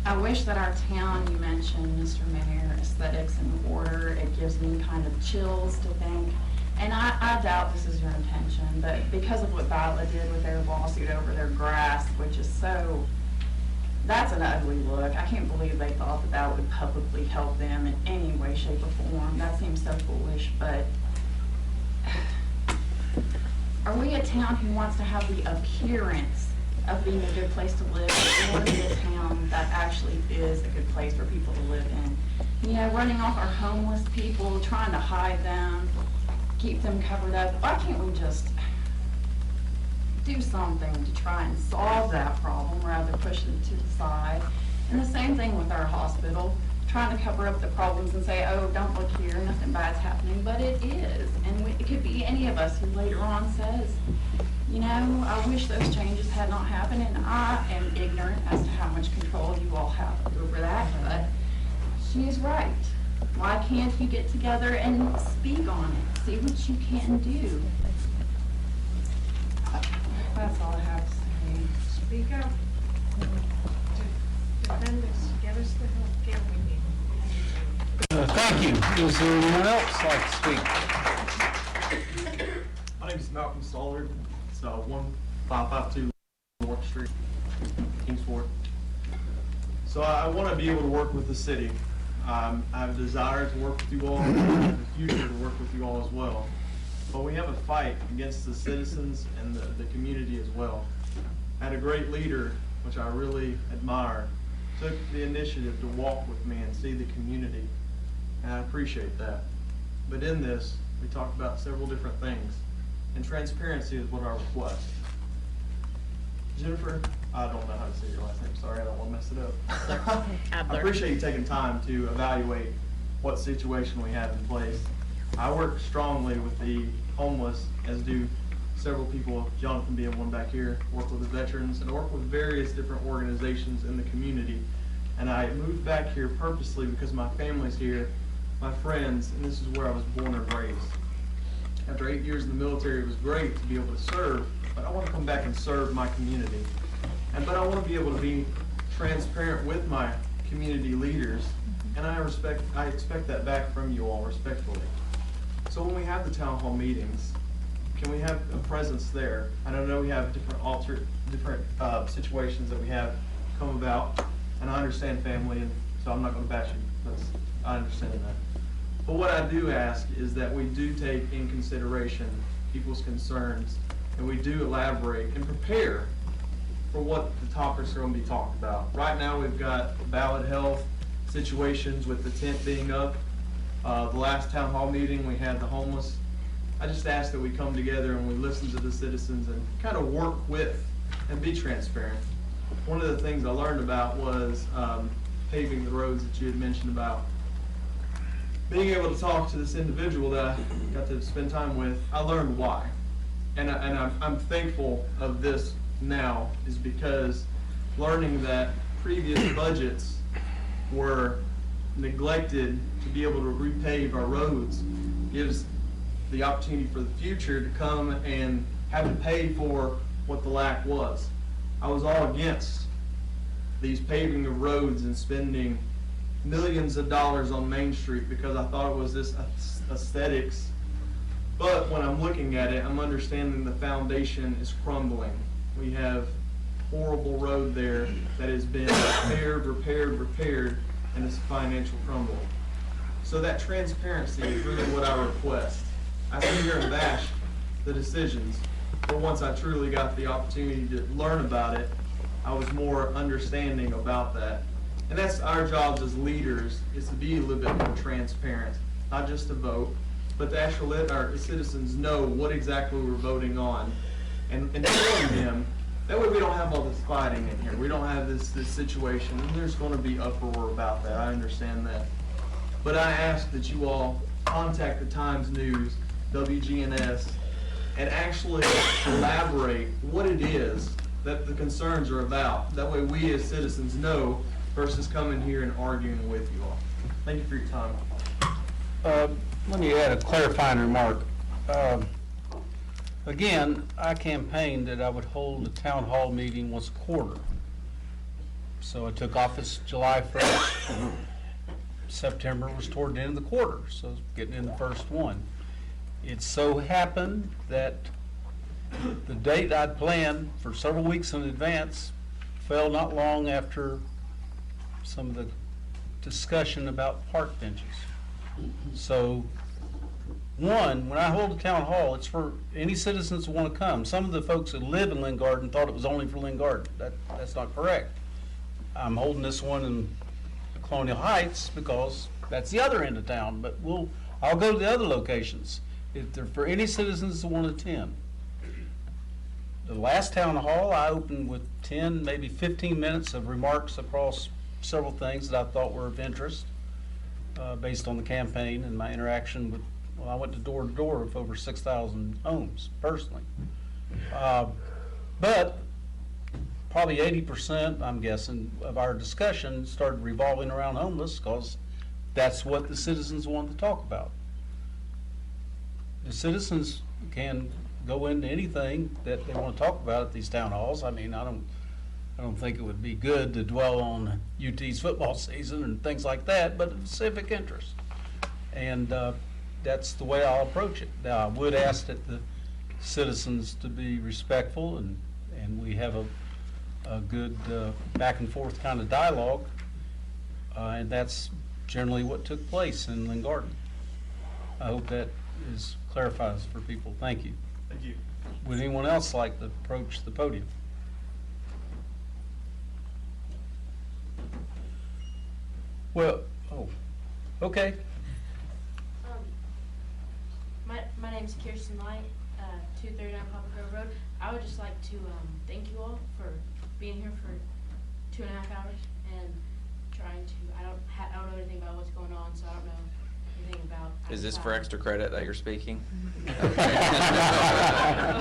I wish that our town, you mentioned, Mr. Mayor, aesthetics and order, it gives me kind of chills to think, and I doubt this is your intention, but because of what Ballad did with their lawsuit over their grass, which is so, that's an ugly look. I can't believe they thought that that would publicly help them in any way, shape, or form. That seems so foolish, but are we a town who wants to have the appearance of being a good place to live, or are we a town that actually is a good place for people to live in? You know, running off our homeless people, trying to hide them, keep them covered up. Why can't we just do something to try and solve that problem rather than push it to the side? And the same thing with our hospital, trying to cover up the problems and say, oh, don't look here, nothing bad's happening, but it is. And it could be any of us who later on says, you know, I wish those changes had not happened, and I am ignorant as to how much control you all have over that, but she's right. Why can't you get together and speak on it, see what you can do? That's all I have to say. Speak up. Defend us, get us the health care we need. Thank you. Is there anyone else like to speak? My name is Malcolm Stollard. It's 1552 North Street, Kingsport. So I want to be able to work with the city. I have a desire to work with you all, and I have a future to work with you all as well. But we have a fight against the citizens and the community as well. I had a great leader, which I really admire, took the initiative to walk with me and see the community, and I appreciate that. But in this, we talked about several different things, and transparency is what I request. Jennifer, I don't know how to say your last name, sorry, I don't want to mess it up. I appreciate you taking time to evaluate what situation we have in place. I work strongly with the homeless, as do several people, Jonathan being one back here, work with the veterans, and work with various different organizations in the community. And I moved back here purposely because my family's here, my friends, and this is where I was born and raised. After 8 years in the military, it was great to be able to serve, but I want to come back and serve my community. But I want to be able to be transparent with my community leaders, and I expect that back from you all respectfully. So when we have the town hall meetings, can we have a presence there? I don't know we have different situations that we have come about, and I understand family, and so I'm not going to bash you. I understand that. But what I do ask is that we do take in consideration people's concerns, and we do elaborate and prepare for what the topics are going to be talked about. Right now we've got Ballad health situations with the tent being up. The last town hall meeting we had the homeless. I just ask that we come together and we listen to the citizens and kind of work with and be transparent. One of the things I learned about was paving the roads that you had mentioned about. Being able to talk to this individual that I got to spend time with, I learned why. And I'm thankful of this now, is because learning that previous budgets were neglected to be able to repave our roads gives the opportunity for the future to come and have to pay for what the lack was. I was all against these paving of roads and spending millions of dollars on Main Street because I thought it was this aesthetics. But when I'm looking at it, I'm understanding the foundation is crumbling. We have horrible road there that has been repaired, and it's financial crumble. So that transparency is really what I request. I sit here and bash the decisions, but once I truly got the opportunity to learn about it, I was more understanding about that. And that's our jobs as leaders, is to be a little bit more transparent, not just to vote, but to actually let our citizens know what exactly we're voting on, and telling them. That way we don't have all this fighting in here. We don't have this situation, and there's going to be uproar about that. I understand that. But I ask that you all contact the Times News, WGNS, and actually elaborate what it is that the concerns are about. That way we as citizens know, versus coming here and arguing with you all. Thank you for your time. Let me add a clarifying remark. Again, I campaigned that I would hold a town hall meeting once a quarter. So I took office July 1st. September was toward the end of the quarter, so getting in the first one. It so happened that the date I'd planned for several weeks in advance fell not long after some of the discussion about park benches. So, one, when I hold a town hall, it's for any citizens who want to come. Some of the folks that live in Lynn Garden thought it was only for Lynn Garden. That's not correct. I'm holding this one in Colonial Heights because that's the other end of town, but I'll go to the other locations. If they're for any citizens who want to attend. The last town hall, I opened with 10, maybe 15 minutes of remarks across several things that I thought were of interest based on the campaign and my interaction with, well, I went to door with over 6,000 homes personally. But probably 80%, I'm guessing, of our discussion started revolving around homeless because that's what the citizens wanted to talk about. The citizens can go into anything that they want to talk about at these town halls. I mean, I don't think it would be good to dwell on UT's football season and things like that, but of civic interest. And that's the way I'll approach it. Now, I would ask that the citizens to be respectful and we have a good back and forth kind of dialogue. And that's generally what took place in Lynn Garden. I hope that clarifies for people. Thank you. Thank you. Would anyone else like to approach the podium? Well, okay. My name's Kirsten Light, 239 Poplar Grove Road. I would just like to thank you all for being here for 2.5 hours and trying to. I don't know anything about what's going on, so I don't know anything about. Is this for extra credit that you're speaking? It's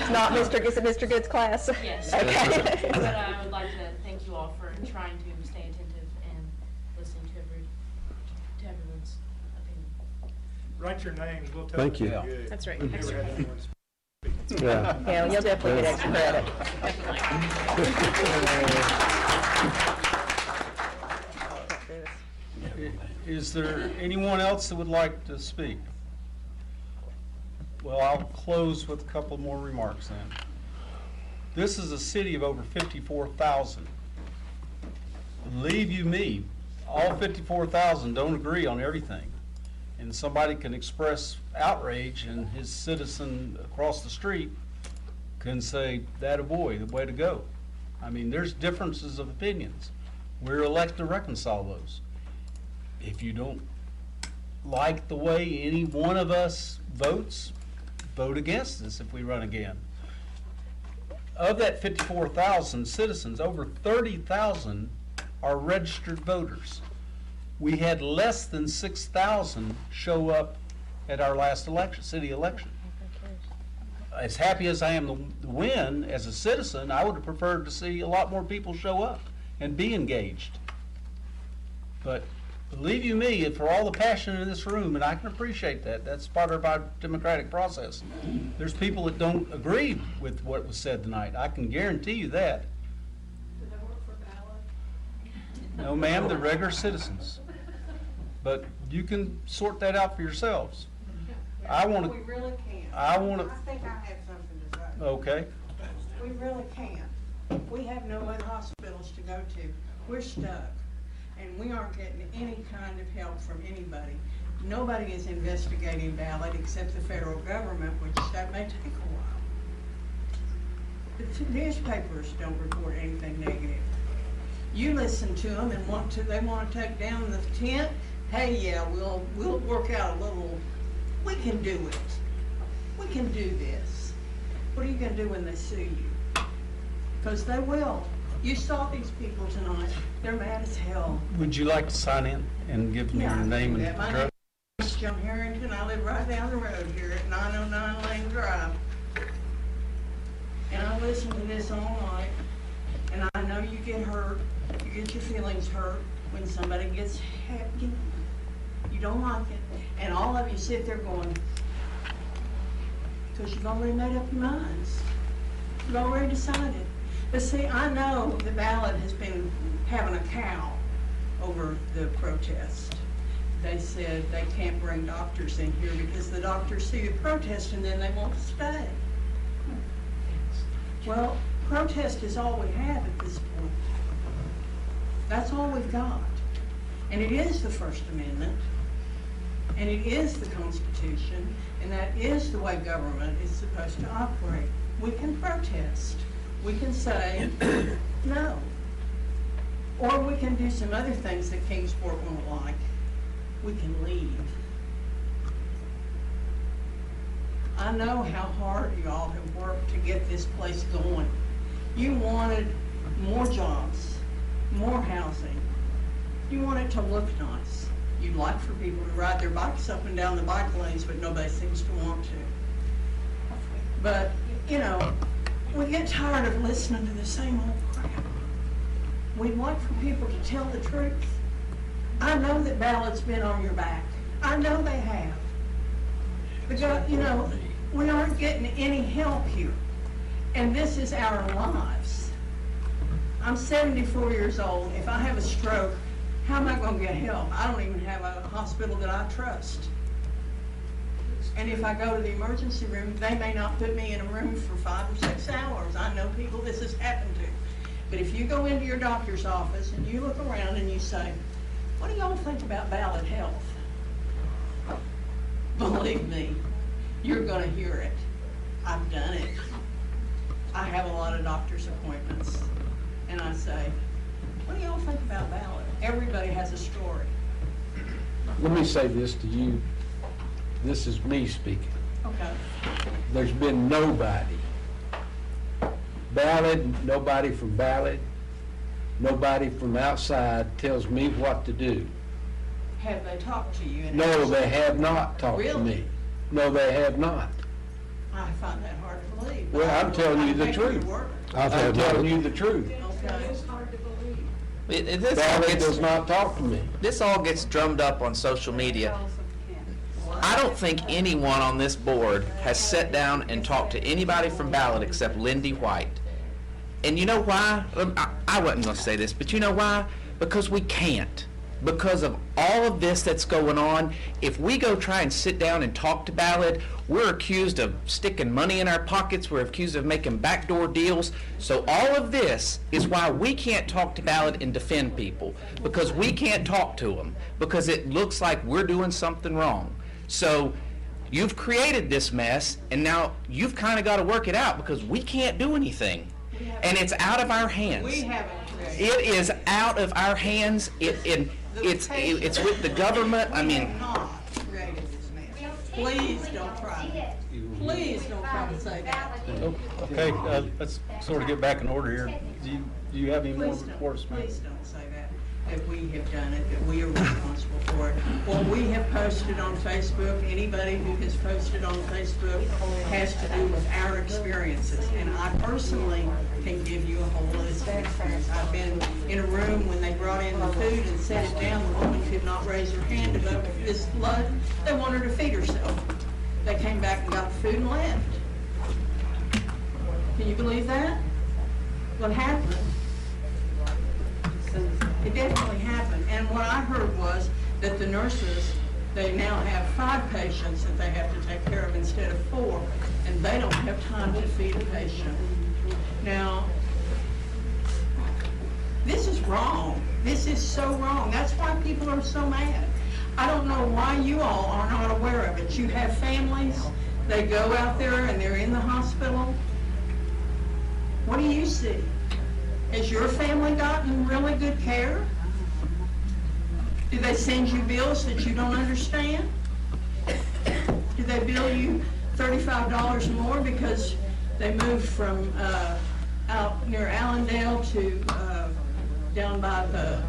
not Mr. Good's class? Yes. Okay. But I would like to thank you all for trying to stay attentive and listening to everyone's opinion. Write your names, we'll tell Thank them you. you're good. That's right. We've never Extra had credit. anyone speak. Yeah. Yeah, you'll definitely get extra credit. Is there anyone else that would like to speak? Well, I'll close with a couple more remarks then. This is a city of over 54,000. Believe you me, all 54,000 don't agree on everything. And somebody can express outrage and his citizen across the street can say, that a boy, the way to go. I mean, there's differences of opinions. We're elected to reconcile those. If you don't like the way any one of us votes, vote against us if we run again. Of that 54,000 citizens, over 30,000 are registered voters. We had less than 6,000 show up at our last election, city election. As happy as I am to win as a citizen, I would have preferred to see a lot more people show up and be engaged. But believe you me, for all the passion in this room, and I can appreciate that, that's part of our democratic process. There's people that don't agree with what was said tonight. I can guarantee you that. Do they work for Ballad? No, ma'am, they're regular citizens. But you can sort that out for yourselves. I want We to, really can. I want to, I think I have something to say. okay. We really can. We have no other hospitals to go to. We're stuck. And we aren't getting any kind of help from anybody. Nobody is investigating Ballad except the federal government, which that may take a while. The newspapers don't report anything negative. You listen to them and they want to take down the tent. Hey, yeah, we'll work out a little. We can do it. We can do this. What are you going to do when they sue you? Because they will. You saw these people tonight. They're mad as hell. Would you like to sign in and give me your name and My name address? is John Harrington. I live right down the road here at 909 Lane Drive. And I listen to this all night. And I know you get hurt. You get your feelings hurt when somebody gets happy. You don't like it. And all of you sit there going, because you've already made up your minds. You've already decided. But see, I know the Ballad has been having a cow over the protest. They said they can't bring doctors in here because the doctors see the protest and then they won't stay. Well, protest is all we have at this point. That's all we've got. And it is the First Amendment, and it is the Constitution, and that is the way government is supposed to operate. We can protest. We can say no. Or we can do some other things that Kingsport won't like. We can leave. I know how hard you all have worked to get this place going. You wanted more jobs, more housing. You want it to look nice. You'd like for people to ride their bikes up and down the bike lanes, but nobody seems to want to. But, you know, we get tired of listening to the same old crap. We'd like for people to tell the truth. I know that Ballad's been on your back. I know they have. Because, you know, we aren't getting any help here. And this is our lives. I'm 74 years old. If I have a stroke, how am I going to get help? I don't even have a hospital that I trust. And if I go to the emergency room, they may not put me in a room for 5 or 6 hours. I know people this has happened to. But if you go into your doctor's office and you look around and you say, what do y'all think about Ballad Health? Believe me, you're going to hear it. I've done it. I have a lot of doctor's appointments. And I say, what do y'all think about Ballad? Everybody has a story. Let me say this to you. This is me speaking. Okay. There's been nobody. Ballad, nobody from Ballad, nobody from outside tells me what to do. Have they talked to you? No, they have not talked to Really? me. No, they have not. I find that hard to believe. Well, I'm telling you the truth. I'm telling you the truth. Okay. Ballad does not talk to me. This all gets drummed up on social media. I don't think anyone on this board has sat down and talked to anybody from Ballad except Lindy White. And you know why? I wasn't going to say this, but you know why? Because we can't. Because of all of this that's going on, if we go try and sit down and talk to Ballad, we're accused of sticking money in our pockets, we're accused of making backdoor deals. So all of this is why we can't talk to Ballad and defend people, because we can't talk to them, because it looks like we're doing something wrong. So you've created this mess, and now you've kind of got to work it out, because we can't do anything. And it's out of our hands. We haven't created. It is out of our hands. It's with the government. I mean, We have not created this mess. Please don't try. Please don't try to say that. Okay, let's sort of get back in order here. Do you have any more Please reports, ma'am? Please don't say that we have done it, that we are responsible for it. What we have posted on Facebook, anybody who has posted on Facebook has to do with our experiences. And I personally can give you a whole list of experiences. I've been in a room when they brought in the food and set it down. The woman could not raise her hand to vote for this blood. They wanted her to feed herself. They came back and got the food and left. Can you believe that? What happened? It definitely happened. And what I heard was that the nurses, they now have 5 patients that they have to take care of instead of 4, and they don't have time to feed a patient. Now, this is wrong. This is so wrong. That's why people are so mad. I don't know why you all are not aware of it. You have families, they go out there and they're in the hospital. What do you see? Has your family gotten really good care? Do they send you bills that you don't understand? Do they bill you $35 more because they moved from out near Allendale to down by the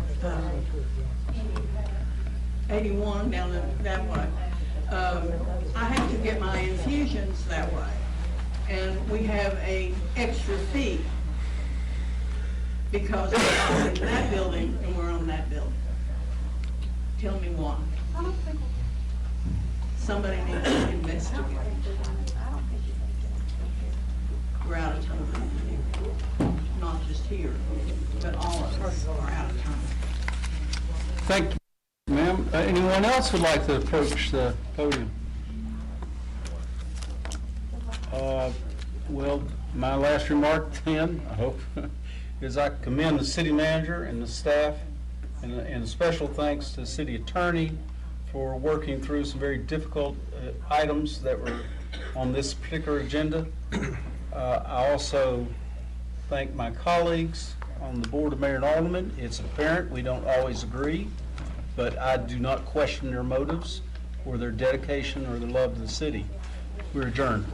81 down that way? I have to get my infusions that way, and we have a extra fee because we're in that building and we're on that building. Tell me why. Somebody needs to investigate. We're out of time, not just here, but all of us are out of time. Thank you, ma'am. Anyone else would like to approach the podium? Well, my last remark then, I hope, is I commend the city manager and the staff, and a special thanks to the city attorney for working through some very difficult items that were on this particular agenda. I also thank my colleagues on the Board of Mayor and Aldermen. It's apparent we don't always agree, but I do not question their motives or their dedication or their love of the city. We're adjourned.